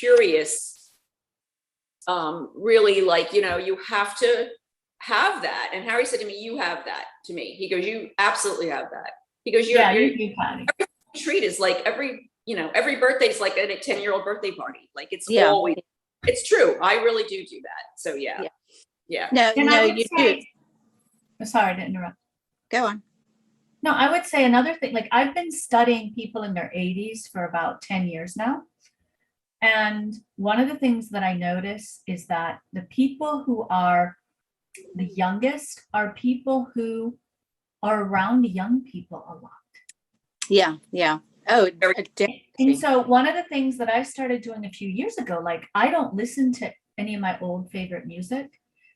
curious, really like, you have to have that. And Harry said to me, you have that to me. He goes, you absolutely have that. He goes, you do, Patty. Every treat is like every birthday is like a 10-year-old birthday party. Like it's always, it's true. I really do that. So yeah. No, you do. Sorry to interrupt. Go on. No, I would say another thing, like I've been studying people in their 80s for about 10 years now. And one of the things that I notice is that the people who are the youngest are people who are around young people a lot. Yeah. Oh, and so one of the things that I started doing a few years ago, like I don't listen to any of my old favorite music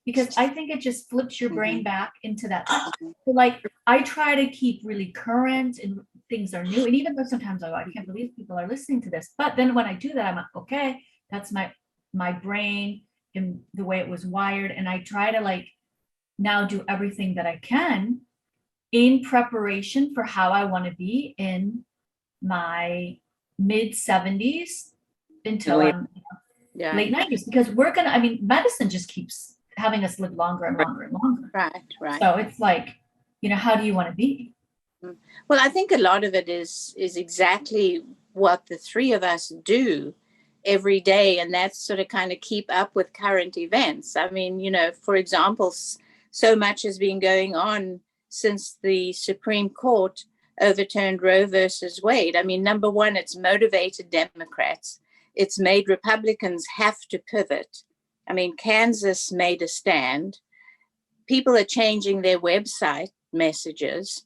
because I think it just flips your brain back into that. So like I try to keep really current and things are new. And even though sometimes I can't believe people are listening to this, but then when I do that, I'm like, okay, that's my brain and the way it was wired. And I try to like now do everything that I can in preparation for how I want to be in my mid 70s until I'm late 90s, because medicine just keeps having us live longer and longer and longer. Right. So it's like, how do you want to be? Well, I think a lot of it is exactly what the three of us do every day, and that's sort of kind of keep up with current events. I mean, for example, so much has been going on since the Supreme Court overturned Roe versus Wade. I mean, number one, it's motivated Democrats. It's made Republicans have to pivot. I mean, Kansas made a stand. People are changing their website messages,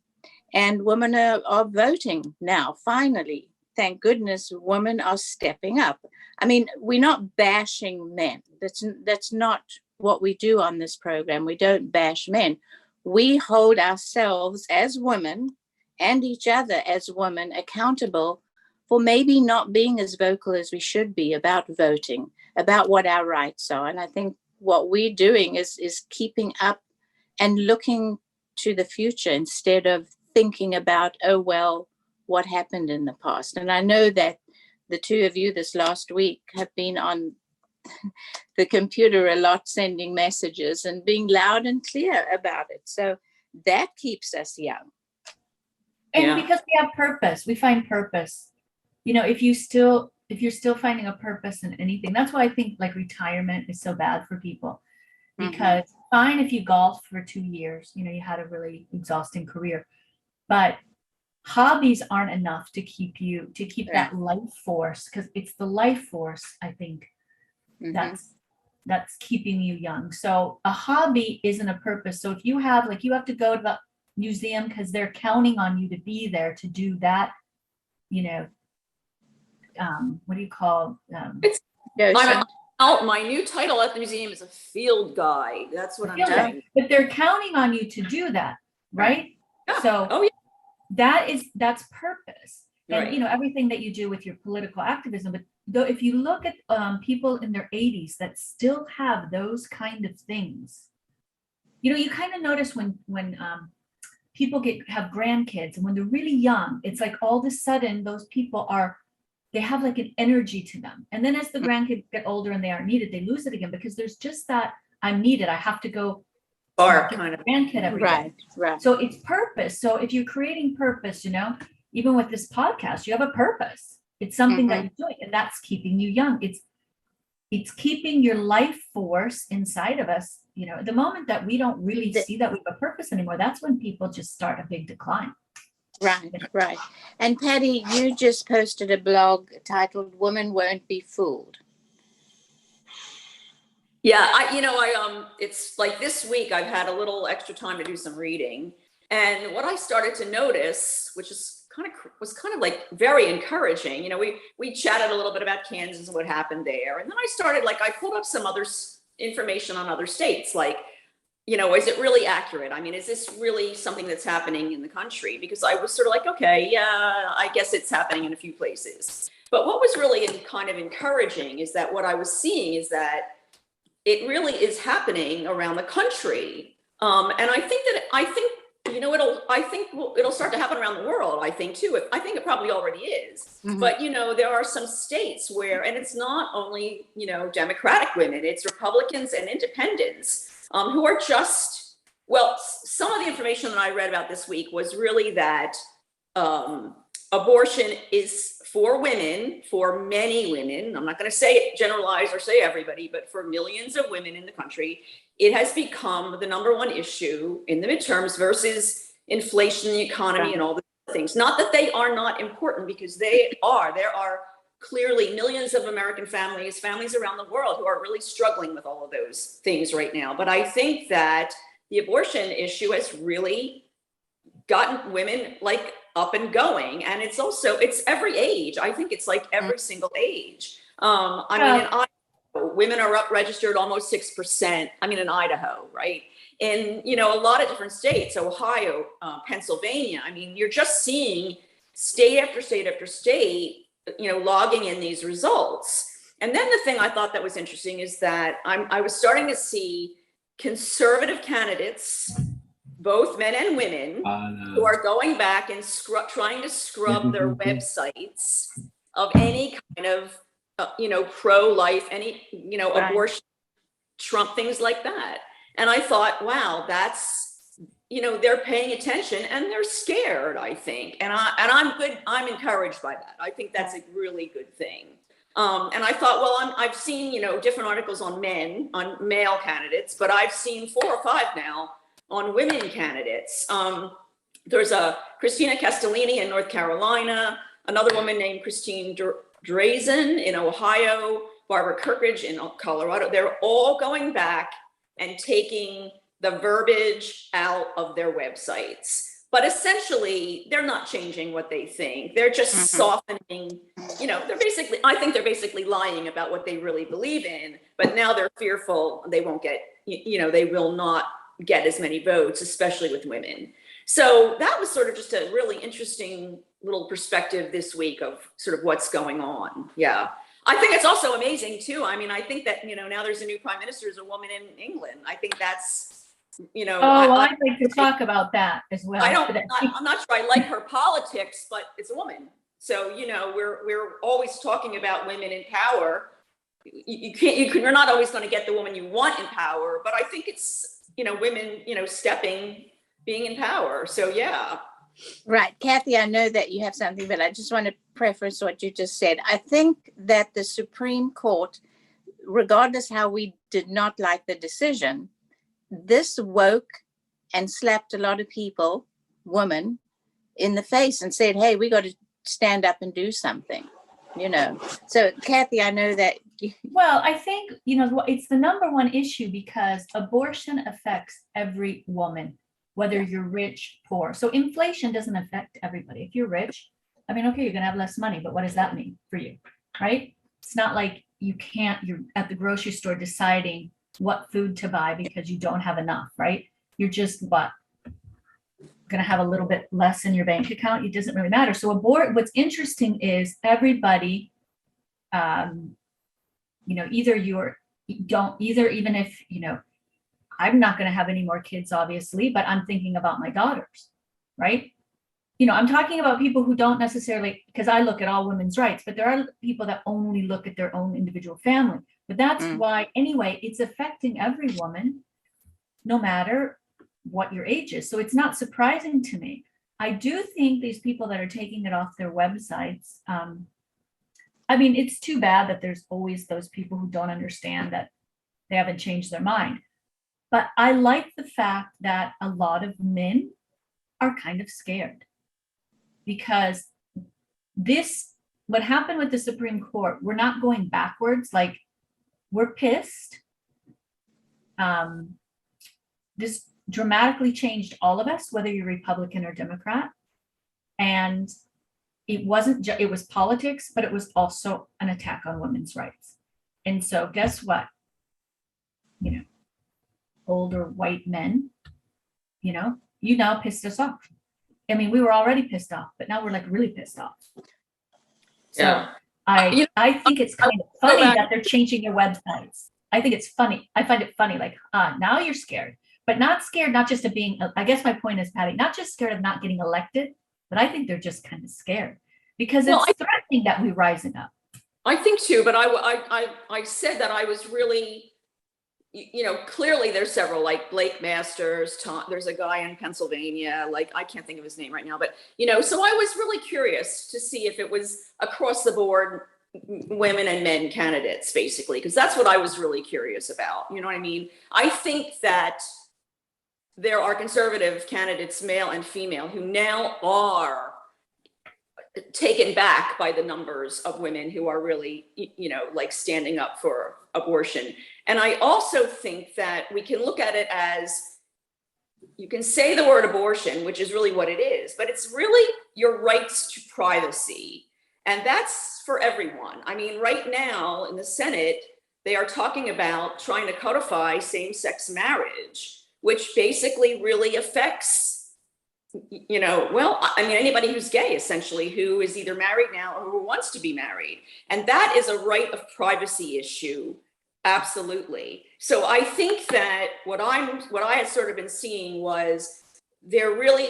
and women are voting now, finally. Thank goodness women are stepping up. I mean, we're not bashing men. That's not what we do on this program. We don't bash men. We hold ourselves as women and each other as women accountable for maybe not being as vocal as we should be about voting, about what our rights are. And I think what we're doing is keeping up and looking to the future instead of thinking about, oh, well, what happened in the past. And I know that the two of you this last week have been on the computer a lot, sending messages and being loud and clear about it. So that keeps us young. And because we have purpose, we find purpose. If you're still finding a purpose in anything, that's why I think like retirement is so bad for people. Because fine if you golfed for 2 years, you had a really exhausting career, but hobbies aren't enough to keep that life force, because it's the life force, I think, that's keeping you young. So a hobby isn't a purpose. So if you have to go to the museum because they're counting on you to be there to do that, what do you call my new title at the museum is a field guide. That's what I'm doing. But they're counting on you to do that, right? So that's purpose. And everything that you do with your political activism. But though if you look at people in their 80s that still have those kind of things, you kind of notice when people have grandkids, and when they're really young, it's like all of a sudden those people they have like an energy to them. And then as the grandkids get older and they aren't needed, they lose it again, because there's just that I'm needed. I have to go kind of grandkid every day. Right. So it's purpose. So if you're creating purpose, even with this podcast, you have a purpose. It's something that you're doing, and that's keeping you young. It's keeping your life force inside of us. The moment that we don't really see that we have a purpose anymore, that's when people just start a big decline. Right. And Patty, you just posted a blog titled "Women Won't Be Fooled." Yeah, it's like this week I've had a little extra time to do some reading, and what I started to notice, which is was kind of like very encouraging. We chatted a little bit about Kansas and what happened there, and then I pulled up some other information on other states, like, is it really accurate? I mean, is this really something that's happening in the country? Because I was sort of like, okay, yeah, I guess it's happening in a few places. But what was really kind of encouraging is that what I was seeing is that it really is happening around the country. And I think I think it'll start to happen around the world, I think too. I think it probably already is. Mhm. But, there are some states where, and it's not only, Democratic women, it's Republicans and independents who are just, well, some of the information that I read about this week was really that abortion is for women, for many women. I'm not going to say generalize or say everybody, but for millions of women in the country, it has become the number one issue in the midterms versus inflation, the economy, and all the things. Not that they are not important, because they are. There are clearly millions of American families around the world who are really struggling with all of those things right now. But I think that the abortion issue has really gotten women like up and going. And it's every age. I think it's like every single age. I mean, in Idaho, women are up registered almost 6%. I mean, in Idaho, right? In, a lot of different states, Ohio, Pennsylvania. I mean, you're just seeing state after state after state, logging in these results. And then the thing I thought that was interesting is that I was starting to see conservative candidates, both men and women, who are going back and trying to scrub their websites of any kind of, pro-life, any, abortion, Trump, things like that. And I thought, wow, that's, they're paying attention and they're scared, I think. And I'm encouraged by that. I think that's a really good thing. And I thought, well, I've seen, different articles on male candidates, but I've seen 4 or 5 now on women candidates. There's a Christina Castellini in North Carolina, another woman named Christine Drazen in Ohio, Barbara Kirkridge in Colorado. They're all going back and taking the verbiage out of their websites. But essentially, they're not changing what they think. They're just softening, I think they're basically lying about what they really believe in, but now they're fearful they won't get, they will not get as many votes, especially with women. So that was sort of just a really interesting little perspective this week of sort of what's going on. Yeah. I think it's also amazing too. I mean, I think that, now there's a new prime minister is a woman in England. I think that's, I'd like to talk about that as well. I'm not sure I like her politics, but it's a woman. So, we're always talking about women in power. You're not always going to get the woman you want in power, but I think it's, women, being in power. So, yeah. Right. Kathy, I know that you have something, but I just want to preface what you just said. I think that the Supreme Court, regardless how we did not like the decision, this woke and slapped a lot of people, women, in the face and said, hey, we got to stand up and do something, So, Kathy, I know that. Well, I think, it's the number one issue because abortion affects every woman, whether you're rich, poor. So inflation doesn't affect everybody. If you're rich, I mean, okay, you're going to have less money, but what does that mean for you, right? It's not like you're at the grocery store deciding what food to buy because you don't have enough, right? You're just going to have a little bit less in your bank account. It doesn't really matter. So what's interesting is everybody, even if, I'm not going to have any more kids, obviously, but I'm thinking about my daughters, right? I'm talking about people who don't necessarily, because I look at all women's rights, but there are people that only look at their own individual family. But that's why, anyway, it's affecting every woman, no matter what your age is. So it's not surprising to me. I do think these people that are taking it off their websites, I mean, it's too bad that there's always those people who don't understand that they haven't changed their mind. But I like the fact that a lot of men are kind of scared because what happened with the Supreme Court, we're not going backwards. Like, we're pissed. This dramatically changed all of us, whether you're Republican or Democrat. And it was politics, but it was also an attack on women's rights. And so guess what? Older white men, you now pissed us off. I mean, we were already pissed off, but now we're like really pissed off. So yeah. I think it's kind of funny that they're changing their websites. I think it's funny. I find it funny. Like, now you're scared. but not scared, not just of being, I guess my point is, Patty, not just scared of not getting elected, but I think they're just kind of scared because Well, it's threatening that we're rising up. I think too, but I said that I was really, clearly there's several, like Blake Masters, there's a guy in Pennsylvania, like I can't think of his name right now, but so I was really curious to see if it was across the board women and men candidates, basically, because that's what I was really curious about. You know what I mean? I think that there are conservative candidates, male and female, who now are taken back by the numbers of women who are really, like standing up for abortion. And I also think that we can look at it as, you can say the word abortion, which is really what it is, but it's really your rights to privacy. And that's for everyone. I mean, right now in the Senate, they are talking about trying to codify same-sex marriage, which basically really affects, anybody who's gay, essentially, who is either married now or who wants to be married. And that is a right of privacy issue. Absolutely. So I think that what I had sort of been seeing was they're really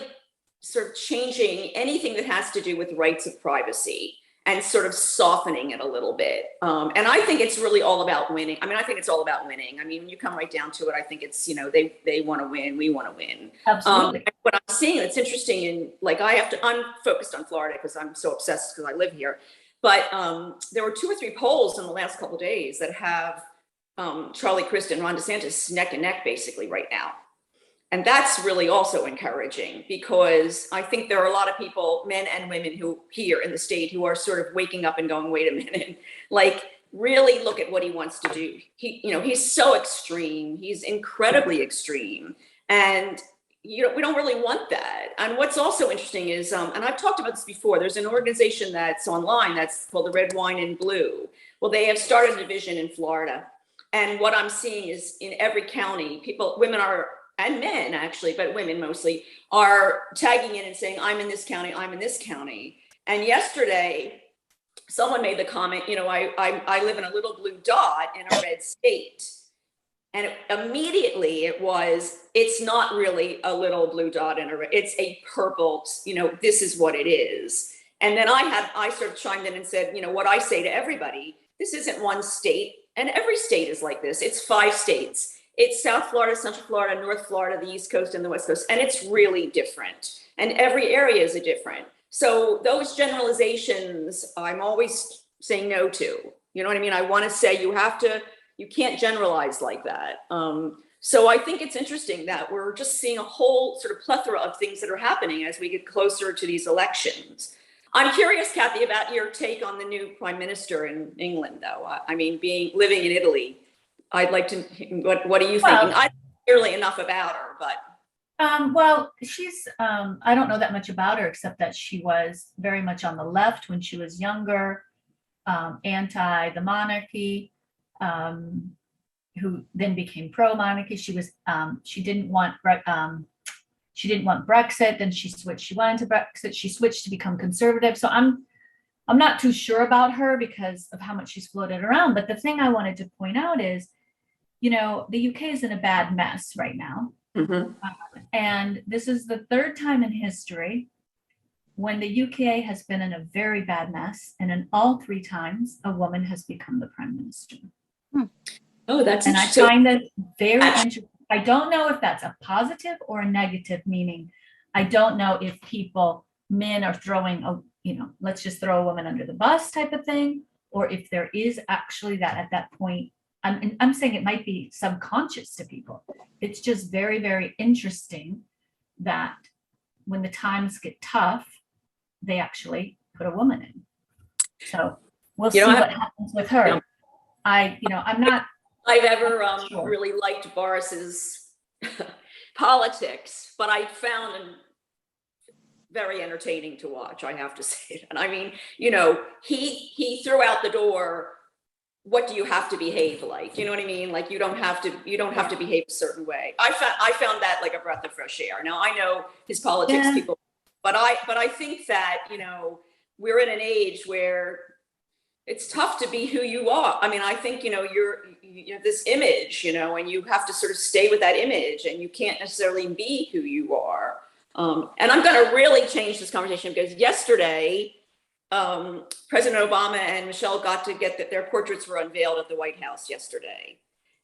sort of changing anything that has to do with rights of privacy and sort of softening it a little bit. And I think it's really all about winning. I mean, I think it's all about winning. I mean, when you come right down to it, I think it's, they want to win, we want to win. Absolutely. What I'm seeing that's interesting, and like I'm focused on Florida because I'm so obsessed because I live here. But there were 2 or 3 polls in the last couple of days that have Charlie Crist and Ron DeSantis neck and neck basically right now. And that's really also encouraging because I think there are a lot of people, men and women, who here in the state who are sort of waking up and going, wait a minute, like really look at what he wants to do. He's so extreme. He's incredibly extreme. And we don't really want that. And what's also interesting is, and I've talked about this before, there's an organization that's online that's called the Red, Wine, and Blue. Well, they have started a division in Florida. And what I'm seeing is in every county, women are, and men actually, but women mostly, are tagging in and saying, I'm in this county, I'm in this county. And yesterday, someone made the comment, I live in a little blue dot in a red state. And immediately it's not really a little blue dot in a red, it's a purple, this is what it is. And then I sort of chimed in and said, what I say to everybody, this isn't one state, and every state is like this. It's 5 states. It's South Florida, Central Florida, North Florida, the East Coast, and the West Coast. And it's really different. And every area is different. So those generalizations, I'm always saying no to. You know what I mean? I want to say you can't generalize like that. So I think it's interesting that we're just seeing a whole sort of plethora of things that are happening as we get closer to these elections. I'm curious, Kathy, about your take on the new prime minister in England, though. I mean, living in Italy, I'd like to, what are you thinking? I don't know nearly enough about her, but. Well, she's, I don't know that much about her, except that she was very much on the left when she was younger, anti the monarchy, who then became pro-monarchy. She didn't want Brexit, then she went into Brexit, she switched to become conservative. So I'm not too sure about her because of how much she's floated around. But the thing I wanted to point out is, the UK is in a bad mess right now. Mm-hmm. And this is the 3rd time in history when the UK has been in a very bad mess. And in all 3 times, a woman has become the prime minister. Oh, that's and interesting. I find that very interesting. I don't know if that's a positive or a negative, meaning I don't know if men are throwing, let's just throw a woman under the bus type of thing, or if there is actually that at that point. I'm saying it might be subconscious to people. It's just very, very interesting that when the times get tough, they actually put a woman in. So we'll see what happens with her. I'm not. I've ever sure. really liked Boris's politics, but I found him very entertaining to watch, I have to say. And I mean, he threw out the door, what do you have to behave like? You know what I mean? Like you don't have to behave a certain way. I found that like a breath of fresh air. Now I know his politics people, but I think that, we're in an age where it's tough to be who you are. I mean, I think, you have this image, and you have to sort of stay with that image, and you can't necessarily be who you are. And I'm going to really change this conversation because yesterday, President Obama and Michelle got to get their portraits were unveiled at the White House yesterday.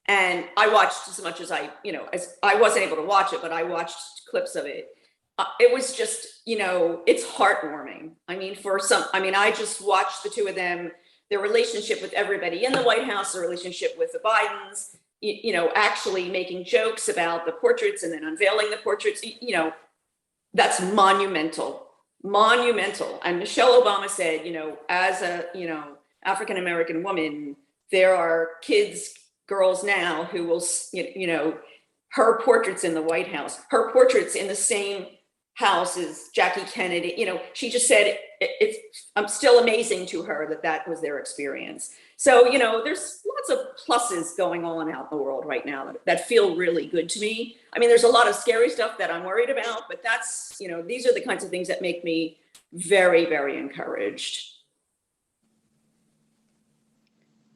And I watched as much as as I wasn't able to watch it, but I watched clips of it. It was just, it's heartwarming. I just watched the two of them, their relationship with everybody in the White House, the relationship with the Bidens, actually making jokes about the portraits and then unveiling the portraits, that's monumental. And Michelle Obama said, as a, African-American woman, there are girls now who will, her portraits in the White House, her portraits in the same house as Jackie Kennedy. She just said it's still amazing to her that was their experience. So, there's lots of pluses going on out in the world right now that feel really good to me. I mean, there's a lot of scary stuff that I'm worried about, but that's, these are the kinds of things that make me very, very encouraged.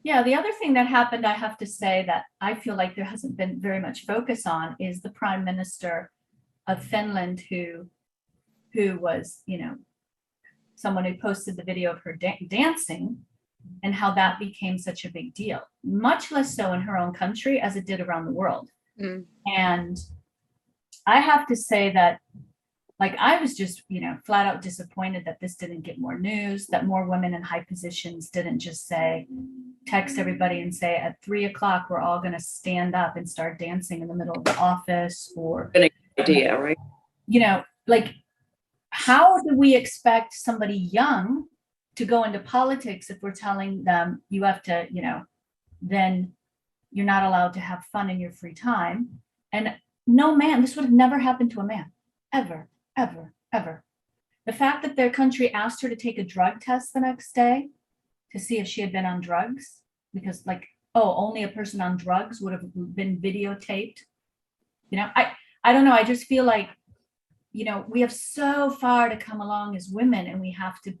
Yeah, the other thing that happened, I have to say, that I feel like there hasn't been very much focus on is the Prime Minister of Finland, who was, someone who posted the video of her dancing, and how that became such a big deal, much less so in her own country as it did around the world. And I have to say that, like, I was just, flat out disappointed that this didn't get more news, that more women in high positions didn't just text everybody and say, at 3:00, we're all going to stand up and start dancing in the middle of the office, or an idea, right? Like, how do we expect somebody young to go into politics if we're telling them you have to, then you're not allowed to have fun in your free time? And no man, this would have never happened to a man, ever, ever, ever. The fact that their country asked her to take a drug test the next day to see if she had been on drugs, because only a person on drugs would have been videotaped. I don't know. I just feel like, we have so far to come along as women, and we have to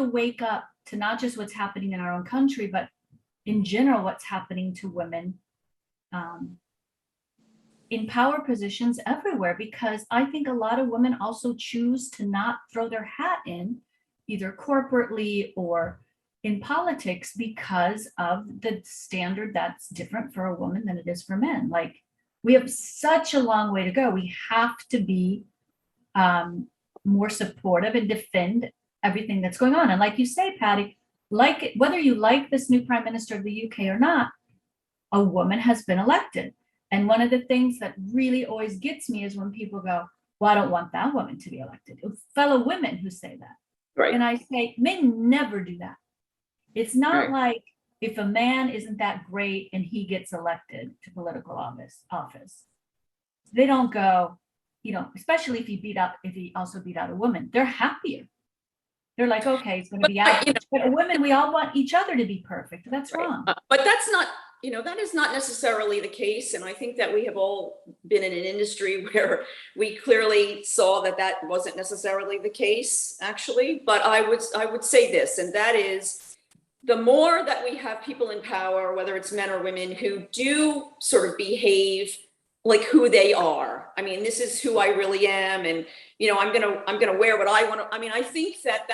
wake up to not just what's happening in our own country, but in general, what's happening to women in power positions everywhere. Because I think a lot of women also choose to not throw their hat in, either corporately or in politics, because of the standard that's different for a woman than it is for men. Like, we have such a long way to go. We have to be more supportive and defend everything that's going on. And like you say, Patty, whether you like this new Prime Minister of the UK or not, a woman has been elected. And one of the things that really always gets me is when people go, well, I don't want that woman to be elected. Fellow women who say that. Right. And I say, men never do that. It's not like, if a man isn't that great and he gets elected to political office, they don't go, especially if he also beat out a woman, they're happier. They're like, okay, it's going to be average. But women, we all want each other to be perfect. That's wrong. But that's not, that is not necessarily the case. And I think that we have all been in an industry where we clearly saw that wasn't necessarily the case, actually. But I would say this, and that is, the more that we have people in power, whether it's men or women, who do sort of behave like who they are. I mean, this is who I really am, and I'm gonna wear what I want to. I mean, I think that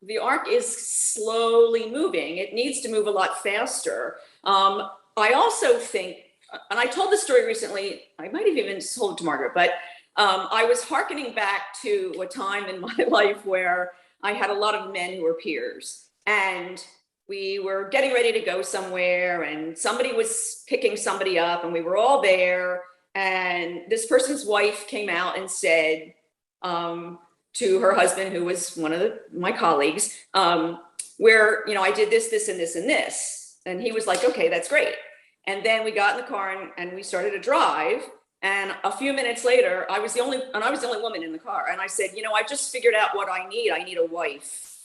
the arc is slowly moving. It needs to move a lot faster. I also think, and I told this story recently. I might have even told it to Margaret, but I was hearkening back to a time in my life where I had a lot of men who were peers, and we were getting ready to go somewhere, and somebody was picking somebody up, and we were all there. And this person's wife came out and said to her husband, who was one of my colleagues, where, I did this, this, and this, and this. And he was like, okay, that's great. And then we got in the car and we started to drive. And a few minutes later, I was the only woman in the car. And I said, I just figured out what I need. I need a wife.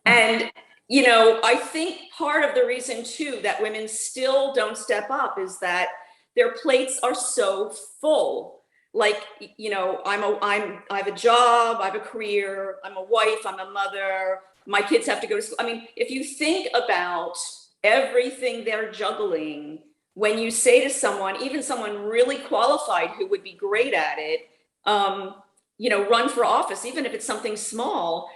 And I think part of the reason too that women still don't step up is that their plates are so full. Like, I have a job, I have a career, I'm a wife, I'm a mother, my kids have to go to school. I mean, if you think about everything they're juggling. When you say to someone, even someone really qualified who would be great at it, run for office, even if it's something small,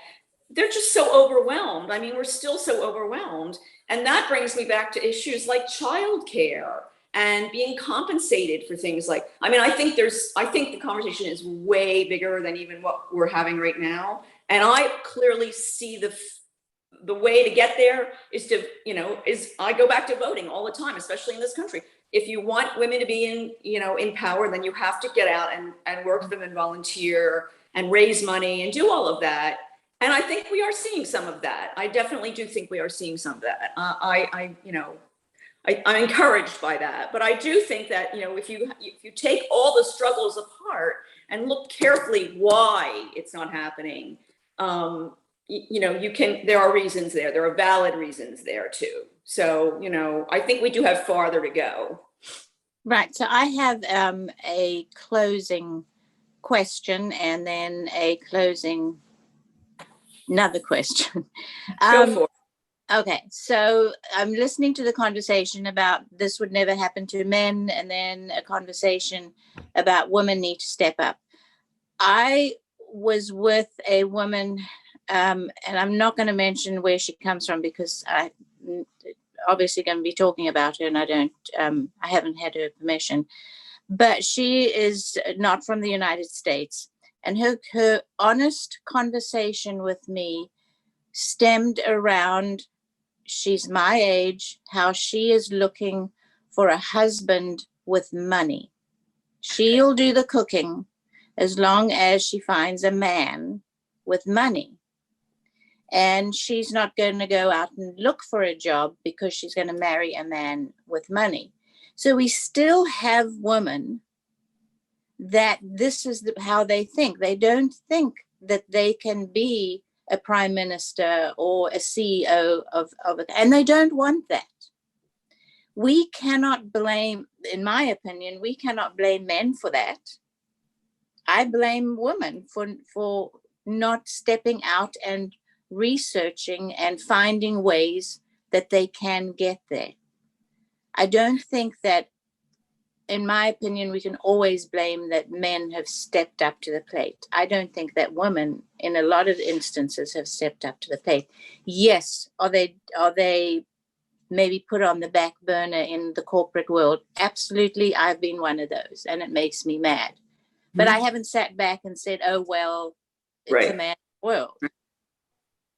they're just so overwhelmed. I mean, we're still so overwhelmed. And that brings me back to issues like childcare and being compensated for things like, I think the conversation is way bigger than even what we're having right now. And I clearly see the way to get there is I go back to voting all the time, especially in this country. If you want women to be in power, then you have to get out and work for them and volunteer and raise money and do all of that. And I think we are seeing some of that. I definitely do think we are seeing some of that. I'm encouraged by that. But I do think that, if you take all the struggles apart and look carefully why it's not happening, there are reasons there. There are valid reasons there too. So, I think we do have farther to go. Right. So I have a closing question and then another question. Go for it. Okay, so I'm listening to the conversation about this would never happen to men, and then a conversation about women need to step up. I was with a woman, and I'm not going to mention where she comes from because I obviously going to be talking about her, and I haven't had her permission. But she is not from the United States, and her honest conversation with me stemmed around, she's my age, how she is looking for a husband with money. She'll do the cooking as long as she finds a man with money. And she's not going to go out and look for a job because she's going to marry a man with money. So we still have women that this is how they think. They don't think that they can be a prime minister or a CEO of it, and they don't want that. We cannot blame, in my opinion, we cannot blame men for that. I blame women for not stepping out and researching and finding ways that they can get there. I don't think that, in my opinion, we can always blame that men have stepped up to the plate. I don't think that women, in a lot of instances, have stepped up to the plate. Yes, are they maybe put on the back burner in the corporate world? Absolutely, I've been one of those, and it makes me mad. Mm-hmm. But I haven't sat back and said, oh, well, it's a man's world.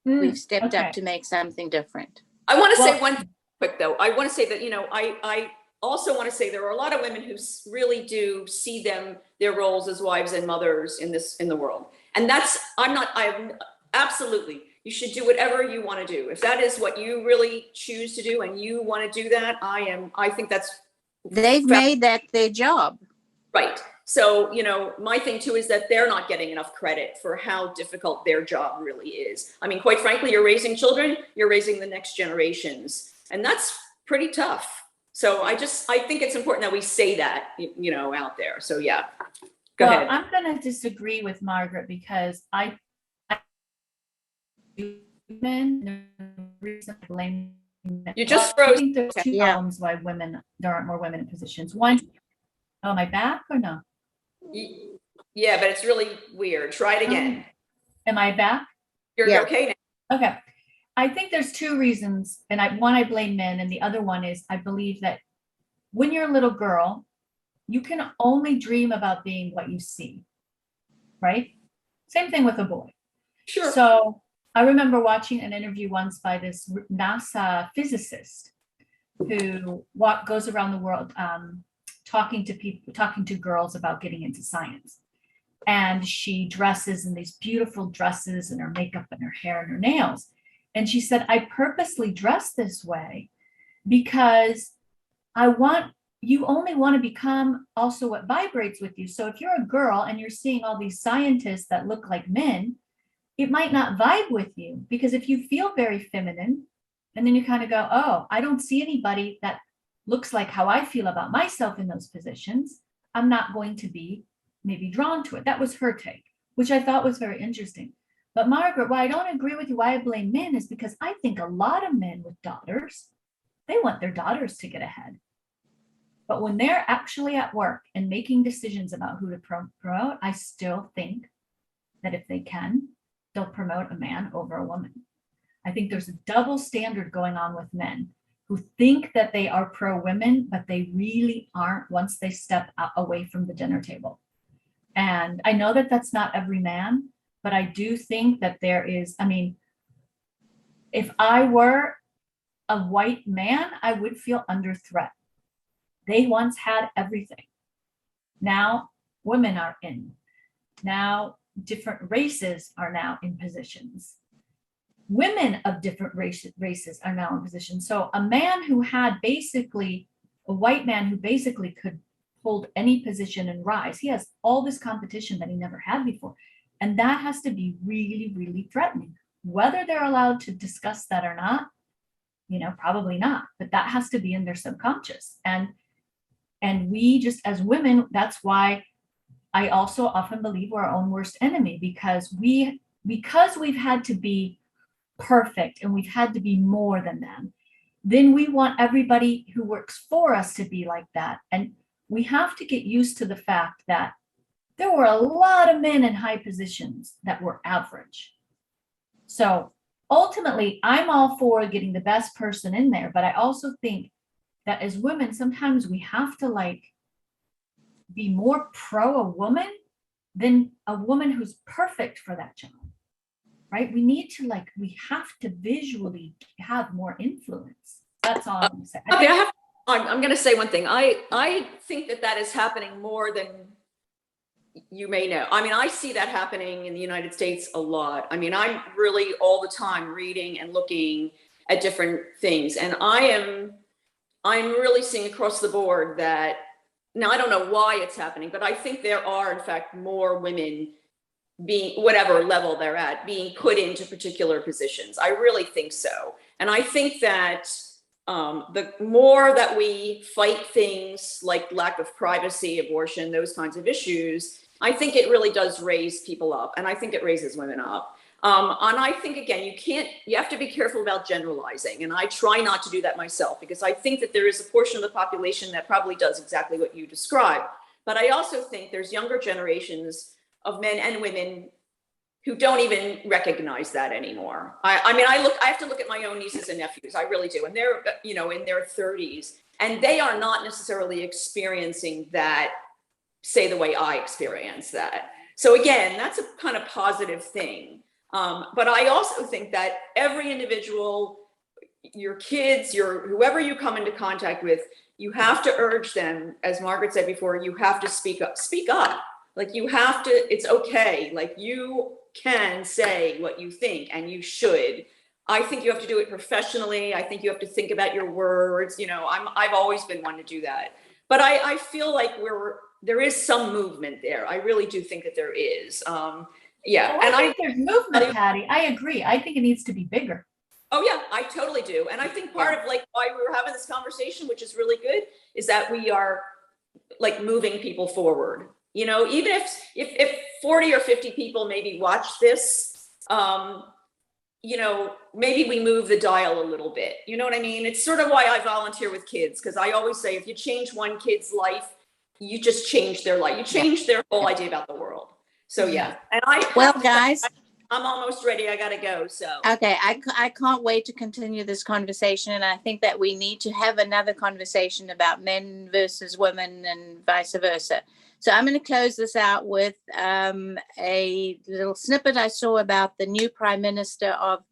We've stepped up to make something different. I want to say one thing quick, though. I want to say that, I also want to say there are a lot of women who really do see their roles as wives and mothers in the world. And absolutely, you should do whatever you want to do. If that is what you really choose to do and you want to do that, I think that's. They've made that their job. Right. So, my thing too is that they're not getting enough credit for how difficult their job really is. I mean, quite frankly, you're raising children, you're raising the next generations, and that's pretty tough. So I think it's important that we say that, out there. So yeah, go ahead. I'm going to disagree with Margaret because you just froze. I think there's two problems why there aren't more women in positions. One, am I back or no? Yeah, but it's really weird. Try it again. Am I back? You're okay now. Okay. I think there's two reasons, and one, I blame men, and the other one is I believe that when you're a little girl, you can only dream about being what you see, right? Same thing with a boy. Sure. So I remember watching an interview once by this NASA physicist who goes around the world talking to girls about getting into science. And she dresses in these beautiful dresses and her makeup and her hair and her nails. And she said, I purposely dress this way because you only want to become also what vibrates with you. So if you're a girl and you're seeing all these scientists that look like men, it might not vibe with you, because if you feel very feminine and then you kind of go, oh, I don't see anybody that looks like how I feel about myself in those positions, I'm not going to be maybe drawn to it. That was her take, which I thought was very interesting. But Margaret, why I don't agree with you, why I blame men, is because I think a lot of men with daughters want their daughters to get ahead. But when they're actually at work and making decisions about who to promote, I still think that if they can, they'll promote a man over a woman. I think there's a double standard going on with men who think that they are pro women, but they really aren't once they step away from the dinner table. And I know that that's not every man, but I do think that there is, I mean, if I were a white man, I would feel under threat. They once had everything. Now women are in. Now different races are now in positions. Women of different races are now in position. So a man who had basically, a white man who basically could hold any position and rise, he has all this competition that he never had before. And that has to be really, really threatening. Whether they're allowed to discuss that or not, you know, probably not, but that has to be in their subconscious. And we just as women, that's why I also often believe we're our own worst enemy, because we've had to be perfect and we've had to be more than them. Then we want everybody who works for us to be like that. And we have to get used to the fact that there were a lot of men in high positions that were average. So ultimately, I'm all for getting the best person in there, but I also think that as women, sometimes we have to like be more pro a woman than a woman who's perfect for that job, right? We need to like, we have to visually have more influence. That's all I'm gonna say. I'm going to say one thing. I think that is happening more than you may know. I mean, I see that happening in the United States a lot. I mean, I'm really all the time reading and looking at different things. And I'm really seeing across the board that, now I don't know why it's happening, but I think there are in fact more women being, whatever level they're at, being put into particular positions. I really think so. And I think that the more that we fight things like lack of privacy, abortion, those kinds of issues, I think it really does raise people up. And I think it raises women up. And I think, again, you have to be careful about generalizing. And I try not to do that myself, because I think that there is a portion of the population that probably does exactly what you described. But I also think there's younger generations of men and women who don't even recognize that anymore. I mean, I have to look at my own nieces and nephews. I really do. And they're, you know, in their 30s, and they are not necessarily experiencing that, say, the way I experience that. So again, that's a kind of positive thing. But I also think that every individual, your kids, whoever you come into contact with, you have to urge them, as Margaret said before, you have to speak up. Like you have to, it's okay. Like you can say what you think, and you should. I think you have to do it professionally. I think you have to think about your words. You know, I've always been one to do that. But I feel like there is some movement there. I really do think that there is. Yeah. Well, I think there's movement, Patty. I agree. I think it needs to be bigger. Oh yeah, I totally do. And I think part of like why we were having this conversation, which is really good, is that we are like moving people forward. You know, even if 40 or 50 people maybe watch this, you know, maybe we move the dial a little bit. You know what I mean? It's sort of why I volunteer with kids, because I always say if you change one kid's life, you just change their life. You change their whole idea about the world. So yeah. And guys, I'm almost ready. I got to go. So okay, I can't wait to continue this conversation, and I think that we need to have another conversation about men versus women and vice versa. So I'm going to close this out with a little snippet I saw about the new Prime Minister of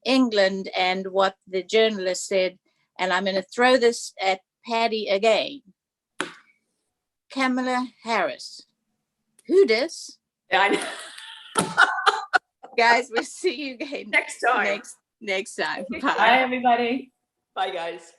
England and what the journalist said, and I'm going to throw this at Patty again. Kamala Harris. Who dis? yeah, I know. Guys, we'll see you again Next time. Next time. Bye, everybody. Bye, guys.